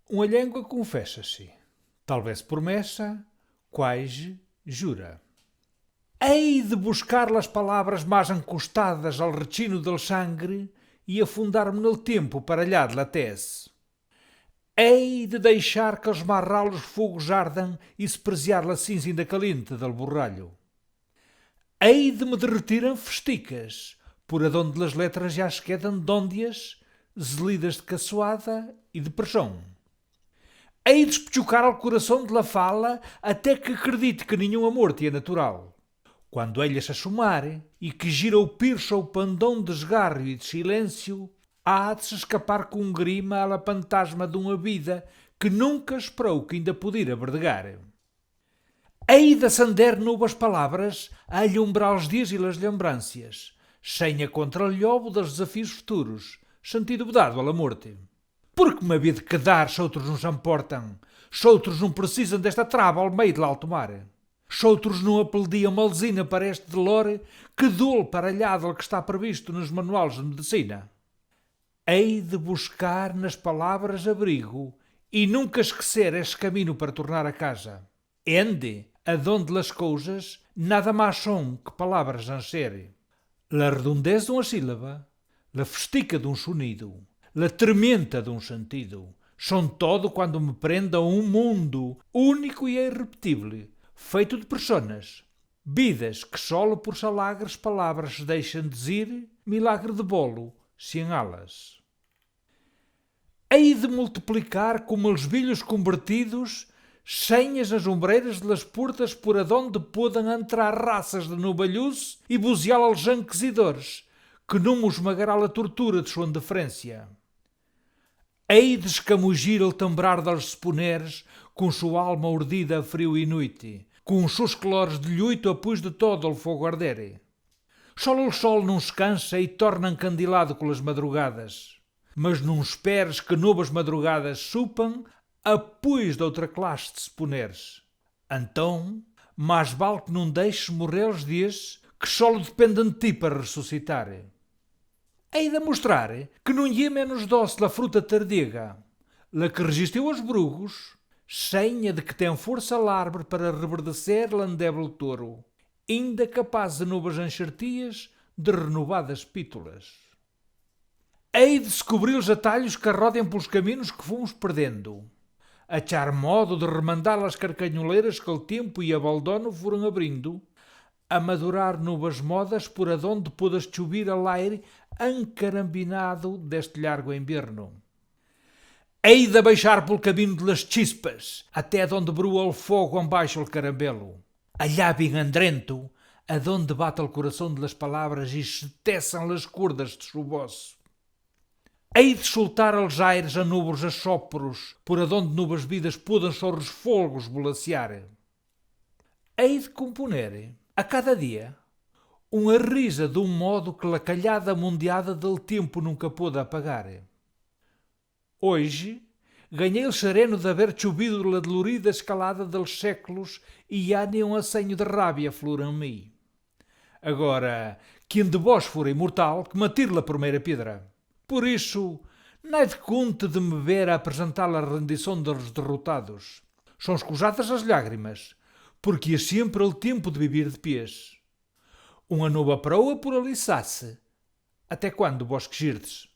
Uma língua confessa-se, talvez promessa, quais jura. Hei de buscar as palavras mais encostadas ao rechino del sangre e afundar-me no tempo para lhe la tese. Hei de deixar que os marralos fogos ardam e se presear la cinza ainda caliente del borralho. Hei de me derretir em festicas, por adonde las letras já se quedam dôndias, zelidas de caçoada e de pressão. Hei de espechucar ao coração de la fala até que acredite que nenhum amor te é natural. Quando ela se assomar e que gira o pirso ao pandão de esgarro e de silêncio, há de se escapar com grima à la fantasma de uma vida que nunca esperou que ainda pudera verdegar. Hei de acender novas palavras a alumbrar os dias e as lembranças, senha contra o lhobo dos desafios futuros, sentido vedado à morte. Porque me havia de quedar se outros não se importam, se outros não precisam desta trava ao meio de alto mar? Se outros não apeldiam malzina para este dolor que dole paralhado que está previsto nos manuais de medicina? Hei de buscar nas palavras abrigo e nunca esquecer este caminho para tornar a casa. Ende, adonde as coisas nada mais são que palavras a ser. La redondez de uma sílaba, la festica de um sonido, la trementa de um sentido, são todo quando me prenda um mundo único e irrepetível, feito de personas, vidas que solo por salagres palavras deixam dizer, milagre de bolo, sem alas. Hei de multiplicar como os bilhos convertidos, senhas nas ombreiras de las portas por adonde podem entrar raças de nobalhuço e buzial aos inquisidores, que não me esmagará a tortura de sua indiferença. Hei de escamugir o tambrar dos seponeres com sua alma urdida a frio e noite, com os seus clores de lhuito após de todo o fogo arder. Só o sol não se cansa e torna encandilado com as madrugadas, mas não esperes que novas madrugadas supam após de outra classe de seponeres. Então, mais vale que não deixes morrer os dias que só dependem de ti para ressuscitar. Hei de mostrar que não é menos doce a fruta tardiga, la que resistiu aos brugos, senha de que tem força a árvore para reverdecer l'endeble touro, ainda capaz de novas enxertias de renovadas pítulas. Hei de descobrir os atalhos que rodem pelos caminhos que fomos perdendo, achar modo de remandar as carcanholeiras que o tempo e a baldono foram abrindo, a madurar novas modas por adonde podas subir al aire encarambinado deste largo inverno. Hei de abaixar pelo caminho de las chispas, até onde brua o fogo embaixo o carambelo. Allá bem andrento, adonde bate o coração de las palavras e se teçam las cordas de chuvoso. Hei de soltar aos aires a nubes assopros, por adonde nubes vidas podem só os folgos bolacear. Hei de componer, a cada dia, uma risa de um modo que a calhada mundiada del tempo nunca pôde apagar. Hoje, ganhei o sereno de haver chovido la dolorida escalada dos séculos e há nem um acenho de rábia flor em mim. Agora, quem de vós for imortal, que me atire a primeira pedra. Por isso, não de conte de me ver a apresentar a rendição dos derrotados. São escusadas as lágrimas, porque é sempre o tempo de viver de pés. Uma nova proa por aliçar-se, até quando vós quisirdes.